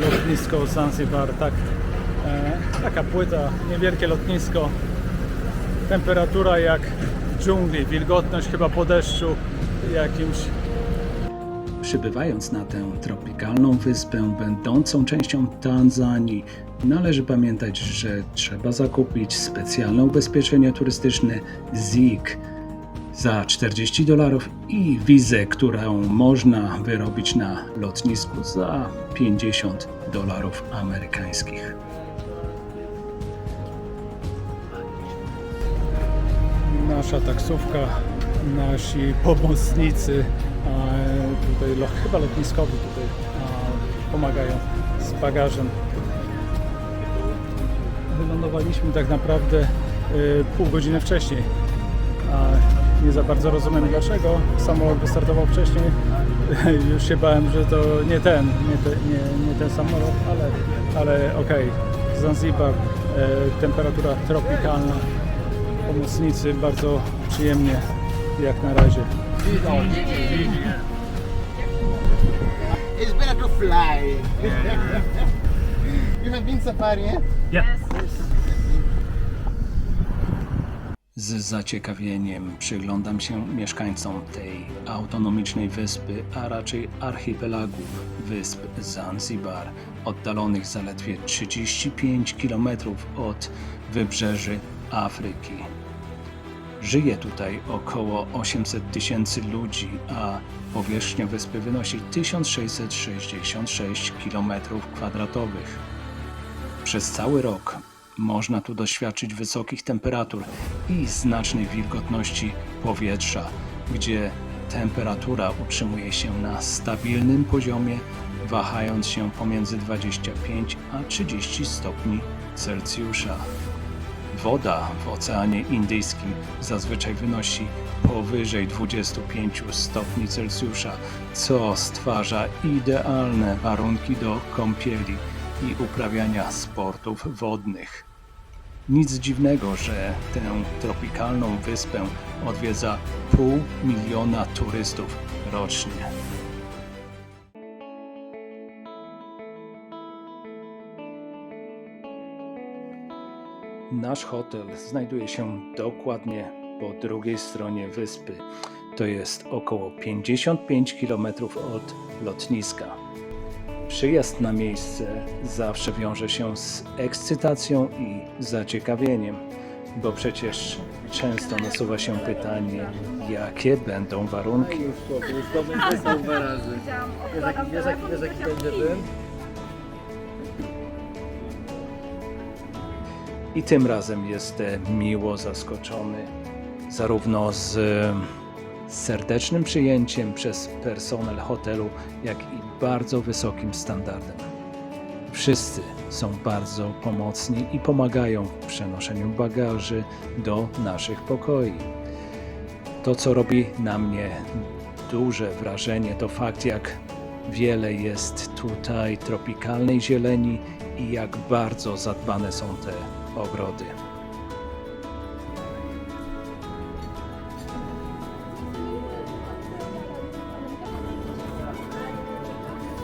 lotnisko Zanzibar, tak, taka płyta, niewielkie lotnisko, temperatura jak w dżungli, wilgotność chyba po deszczu jakimś. Przybywając na tę tropikalną wyspę będącą częścią Tanzanii, należy pamiętać, że trzeba zakupić specjalne ubezpieczenie turystyczne ZIG za $40 i wizę, którą można wyrobić na lotnisku za $50 amerykańskich. Nasza taksówka, nasi pomocnicy, tutaj chyba lotniskowi tutaj pomagają z bagażem. Wylądowaliśmy tak naprawdę pół godziny wcześniej. Nie za bardzo rozumiem dlaczego. Samolot wystartował wcześniej. Już się bałem, że to nie ten samolot, ale okej. Zanzibar, temperatura tropikalna, pomocnicy, bardzo przyjemnie jak na razie. It's better to fly. You have been safari, eh? Yeah. Z zaciekawieniem przyglądam się mieszkańcom tej autonomicznej wyspy, a raczej archipelagu wysp Zanzibar, oddalonych zaledwie 35 km od wybrzeży Afryki. Żyje tutaj około 800 000 ludzi, a powierzchnia wyspy wynosi 1666 km². Przez cały rok można tu doświadczyć wysokich temperatur i znacznej wilgotności powietrza, gdzie temperatura utrzymuje się na stabilnym poziomie, wahając się pomiędzy 25 a 30 stopni Celsjusza. Woda w Oceanie Indyjskim zazwyczaj wynosi powyżej 25 stopni Celsjusza, co stwarza idealne warunki do kąpieli i uprawiania sportów wodnych. Nic dziwnego, że tę tropikalną wyspę odwiedza 500 000 turystów rocznie. Nasz hotel znajduje się dokładnie po drugiej stronie wyspy. To jest około 55 km od lotniska. Przyjazd na miejsce zawsze wiąże się z ekscytacją i zaciekawieniem, bo przecież często nasuwa się pytanie, jakie będą warunki. Wiesz jaki będzie ten? I tym razem jestem miło zaskoczony zarówno z serdecznym przyjęciem przez personel hotelu, jak i bardzo wysokim standardem. Wszyscy są bardzo pomocni i pomagają w przenoszeniu bagaży do naszych pokoi. To, co robi na mnie duże wrażenie, to fakt, jak wiele jest tutaj tropikalnej zieleni i jak bardzo zadbane są te ogrody.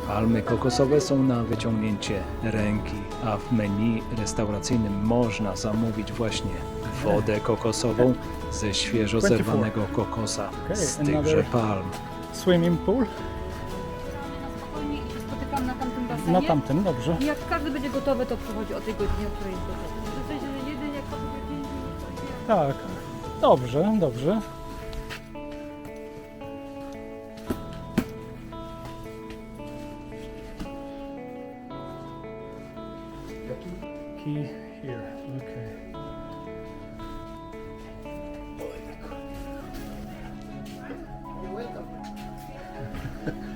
Palmy kokosowe są na wyciągnięcie ręki, a w menu restauracyjnym można zamówić właśnie wodę kokosową ze świeżo zerwanego kokosa z tychże palm. Swimming pool? Spokojnie i się spotykam na tamtym basenie. Na tamtym, dobrze. I jak każdy będzie gotowy, to przychodzi o tej godzinie, o której jest gotowy. W sensie, że jeden jak powie dzień, Tak, dobrze, dobrze. Key here, okay.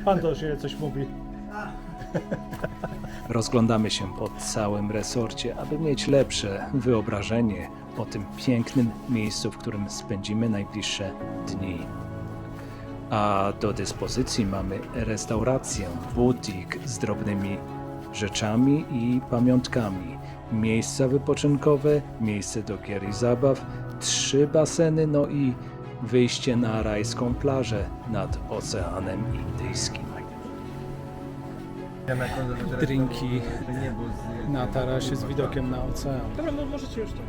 Pan do siebie coś mówi. Rozglądamy się po całym resorcie, aby mieć lepsze wyobrażenie o tym pięknym miejscu, w którym spędzimy najbliższe dni. A do dyspozycji mamy restaurację, butik z drobnymi rzeczami i pamiątkami, miejsca wypoczynkowe, miejsce do gier i zabaw, 3 baseny, no i wyjście na rajską plażę nad Oceanem Indyjskim. drinki na tarasie z widokiem na ocean. Dobra, no możecie już to.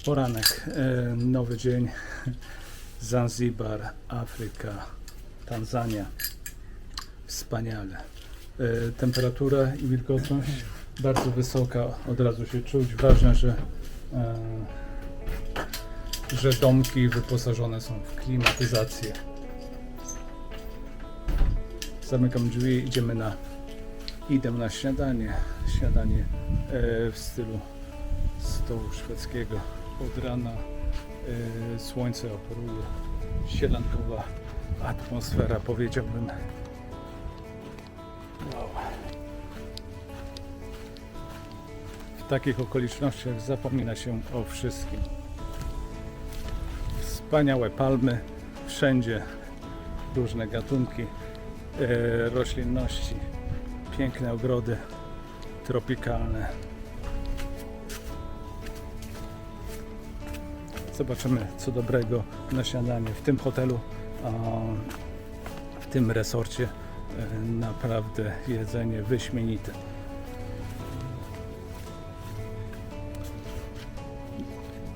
Poranek, nowy dzień, Zanzibar, Afryka, Tanzania. Wspaniale. Temperatura i wilgotność bardzo wysoka, od razu się czuć. Ważne, że domki wyposażone są w klimatyzację. Zamykam drzwi, idę na śniadanie. Śniadanie w stylu stołu szwedzkiego. Od rana słońce operuje, sielankowa atmosfera, powiedziałbym. Wow. W takich okolicznościach zapomina się o wszystkim. Wspaniałe palmy, wszędzie różne gatunki roślinności, piękne ogrody tropikalne. Zobaczymy, co dobrego na śniadanie w tym hotelu, w tym resorcie. Naprawdę jedzenie wyśmienite.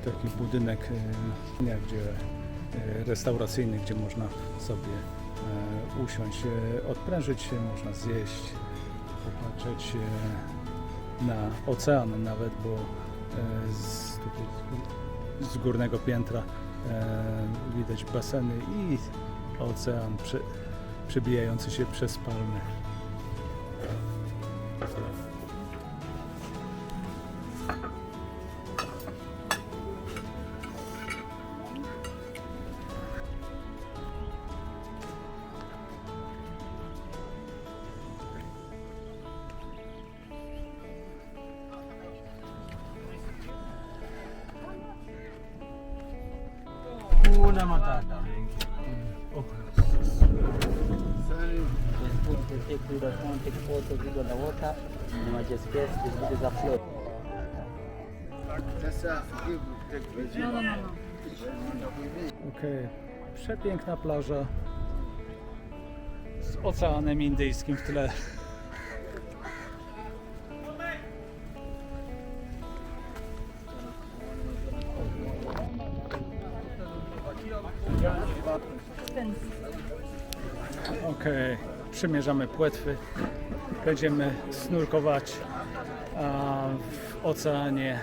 Taki budynek restauracyjny, gdzie można sobie usiąść, odprężyć się, można zjeść, popatrzeć na ocean nawet, bo z górnego piętra widać baseny i ocean przebijający się przez palmy. Una matata. Just put the take to the phone, take photo, video the water, and I just guess this video is upload. Okej, przepiękna plaża z Oceanem Indyjskim w tle. Okej, przymierzamy płetwy, będziemy snurkować w oceanie,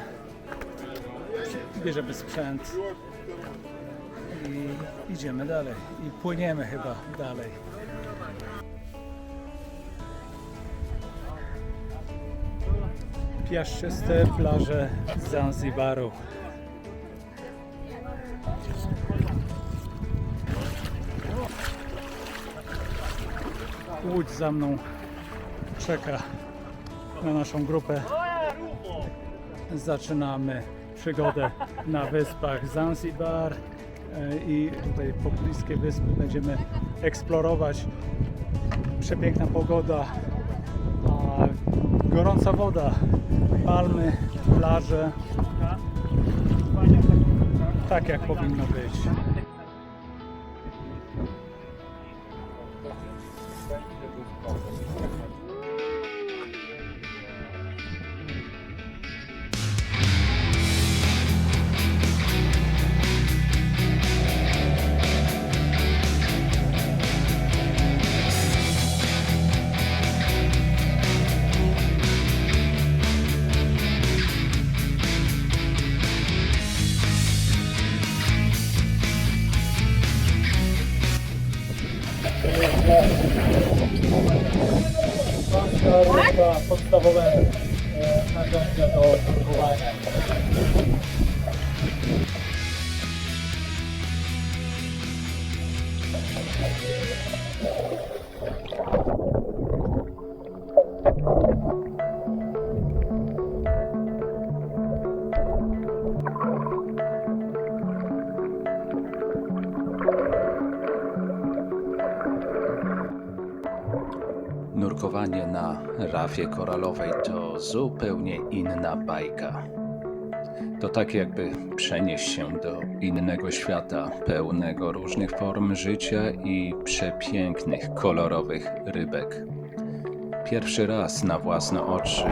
bierzemy sprzęt i idziemy dalej i płyniemy chyba dalej. Piaszczyste plaże Zanzibaru. Łódź za mną czeka na naszą grupę. Zaczynamy przygodę na wyspach Zanzibar i tutaj pobliskie wyspy będziemy eksplorować. Przepiękna pogoda, gorąca woda, palmy, plaże. Tak jak powinno być. Podstawowe narzędzia do nurkowania. Pływanie na rafie koralowej to zupełnie inna bajka. To tak jakby przenieść się do innego świata, pełnego różnych form życia i przepięknych, kolorowych rybek. Pierwszy raz na własne oczy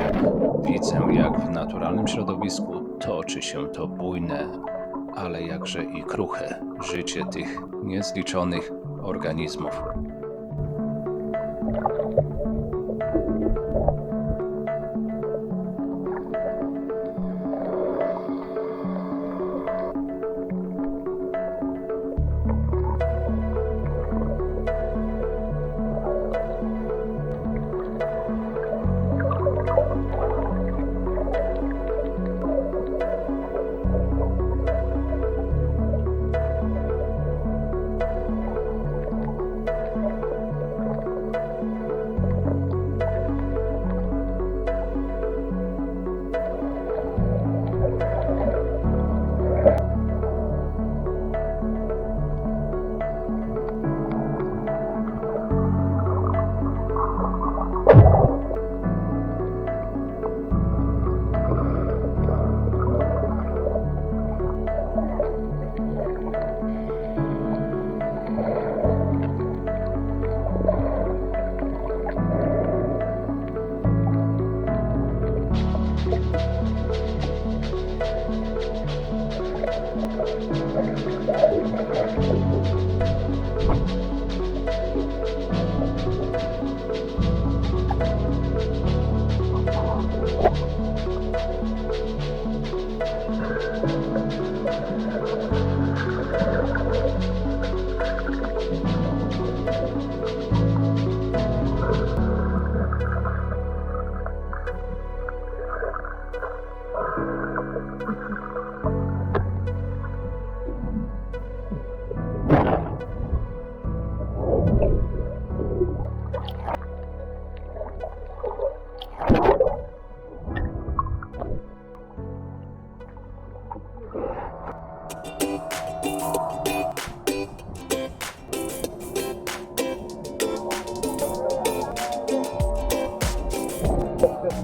widzę, jak w naturalnym środowisku toczy się to bujne, ale jakże i kruche życie tych niezliczonych organizmów.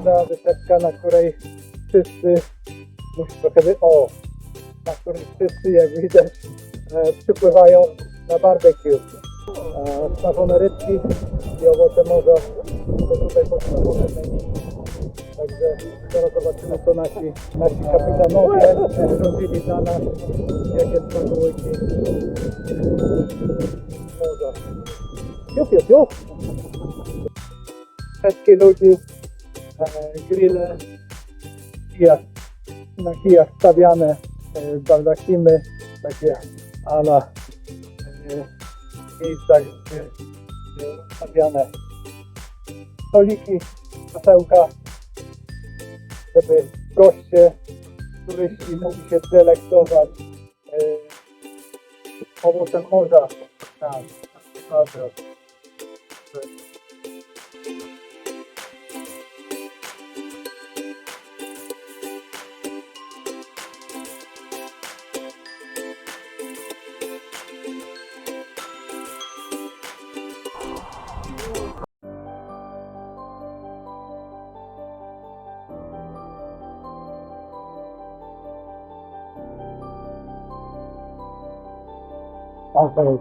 Ta wysepka, na której wszyscy, na której wszyscy, jak widać, przypływają na barbecue. Smażone rybki i owoce morza to tutaj podstawowe menu. Także zaraz zobaczymy, co nasi kapitanowie wyrządzili dla nas, jakie smakołyki morza. Piu, piu, piu. Setki ludzi, grille, na kijach stawiane baldachimy, takie ala miejsca, gdzie stawiane stoliki, krzesełka, żeby goście, turyści mogli się delektować owocem morza. Tak, bardzo.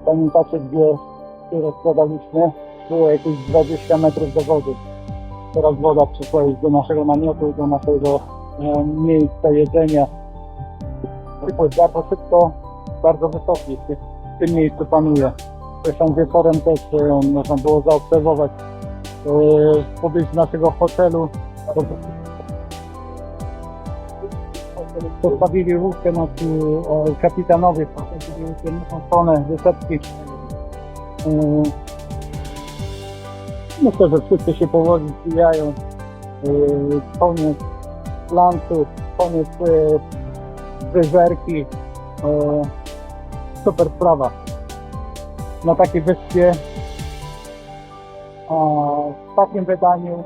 Pamiętacie, gdzie rozkładaliśmy? Było jakieś 20 metrów do wody. Teraz woda przyszła już do naszego namiotu, do naszego miejsca jedzenia. Jest bardzo szybko, bardzo wysoki w tym miejscu panuje. Zresztą wieczorem też można było zaobserwować w pobliżu naszego hotelu. Postawili łódkę nasi kapitanowie, postawili łódkę na tą stronę wysepki. Myślę, że wszyscy się powoli zbijają. Koniec lancu, koniec wyżerki. Super sprawa. Na takiej wyspie w takim wydaniu,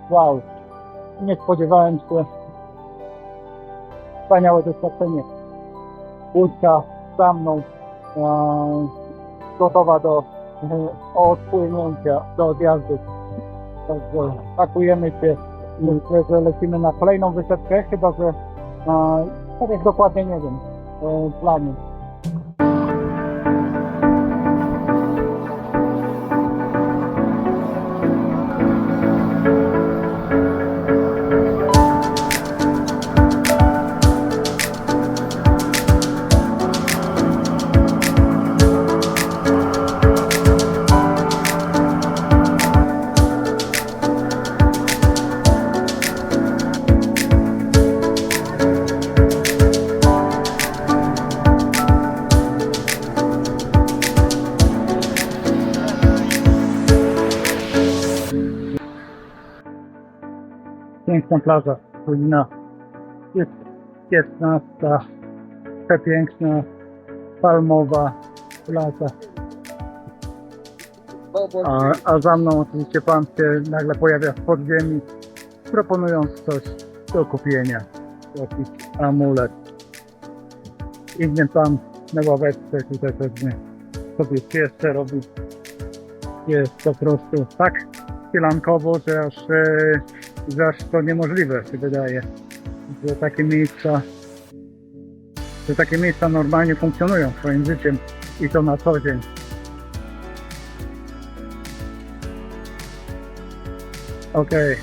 wow, nie spodziewałem się. Wspaniałe doświadczenie. Łódka za mną, gotowa do odpłynięcia, do odjazdu. Także pakujemy się i myślę, że lecimy na kolejną wysepkę, chyba że tak jak dokładnie nie wiem planu. Piękna plaża, godzina jest 15, przepiękna, palmowa plaża. A za mną oczywiście pan się nagle pojawia w podziemi, proponując coś do kupienia, jakiś amulet. Inny pan na ławeczce tutaj pewnie sobie siestę robi. Jest po prostu tak sielankowo, że aż to niemożliwe się wydaje, że takie miejsca normalnie funkcjonują swoim życiem i to na co dzień. Okej,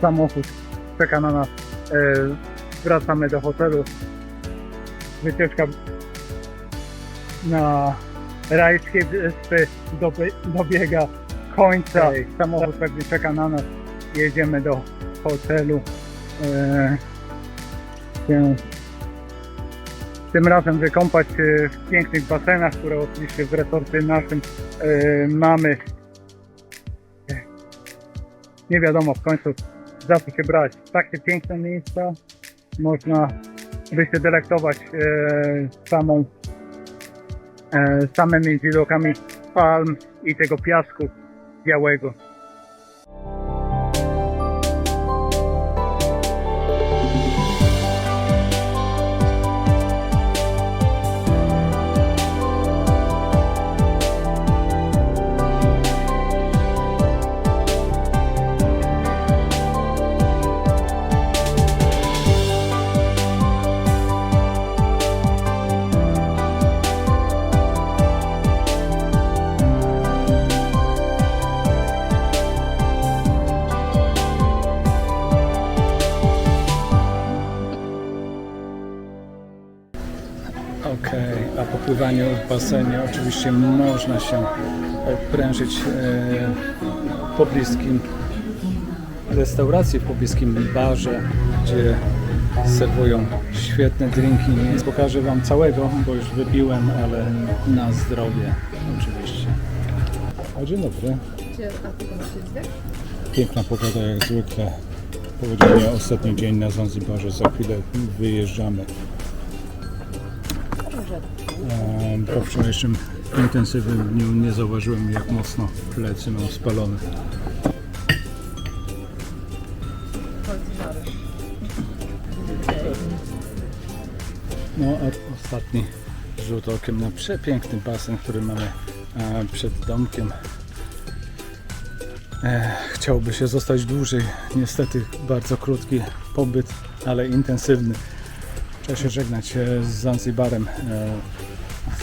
samochód czeka na nas, wracamy do hotelu, wycieczka na rajskie wyspy dobiega końca. Samochód pewnie czeka na nas, jedziemy do hotelu, tym razem wykąpać się w pięknych basenach, które oczywiście w resorcie naszym mamy. Nie wiadomo w końcu za co się brać. Takie piękne miejsca, można by się delektować samymi widokami palm i tego piasku białego. A po pływaniu w basenie oczywiście można się odprężyć w pobliskim restauracji, w pobliskim barze, gdzie serwują świetne drinki. Nie pokażę wam całego, bo już wypiłem, ale na zdrowie oczywiście. Dzień dobry. Piękna pogoda jak zwykle. Powiedziałem, ostatni dzień na Zanzibarze, za chwilę wyjeżdżamy. Po wczorajszym intensywnym dniu nie zauważyłem, jak mocno plecy mam spalone. No a ostatni rzut okiem na przepiękny basen, który mamy przed domkiem. Chciałoby się zostać dłużej, niestety bardzo krótki pobyt, ale intensywny. Trzeba się żegnać z Zanzibarem.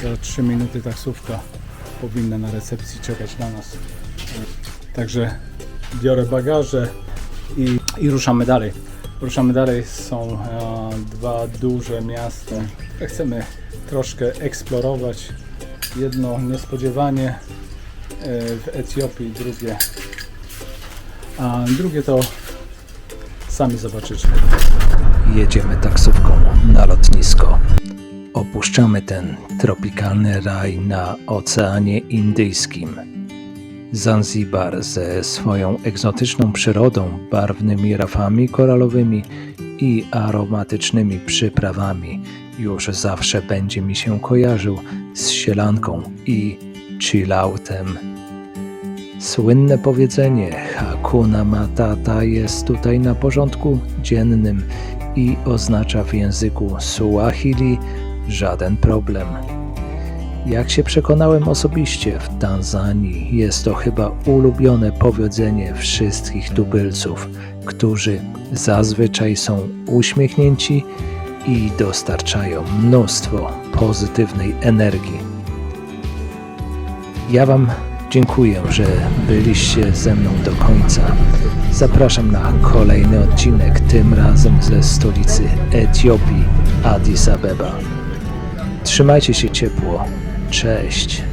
Za 3 minuty taksówka powinna na recepcji czekać na nas. Także biorę bagaże i ruszamy dalej. Ruszamy dalej, są dwa duże miasta. Chcemy troszkę eksplorować. Jedno niespodziewanie w Etiopii, drugie to sami zobaczycie. Jedziemy taksówką na lotnisko. Opuszczamy ten tropikalny raj na Oceanie Indyjskim. Zanzibar ze swoją egzotyczną przyrodą, barwnymi rafami koralowymi i aromatycznymi przyprawami już zawsze będzie mi się kojarzył z sielanką i chilloutem. Słynne powiedzenie Hakuna Matata jest tutaj na porządku dziennym i oznacza w języku Suahili żaden problem. Jak się przekonałem osobiście, w Tanzanii jest to chyba ulubione powiedzenie wszystkich tubylców, którzy zazwyczaj są uśmiechnięci i dostarczają mnóstwo pozytywnej energii. Ja Wam dziękuję, że byliście ze mną do końca. Zapraszam na kolejny odcinek, tym razem ze stolicy Etiopii, Addis Abeba. Trzymajcie się ciepło. Cześć.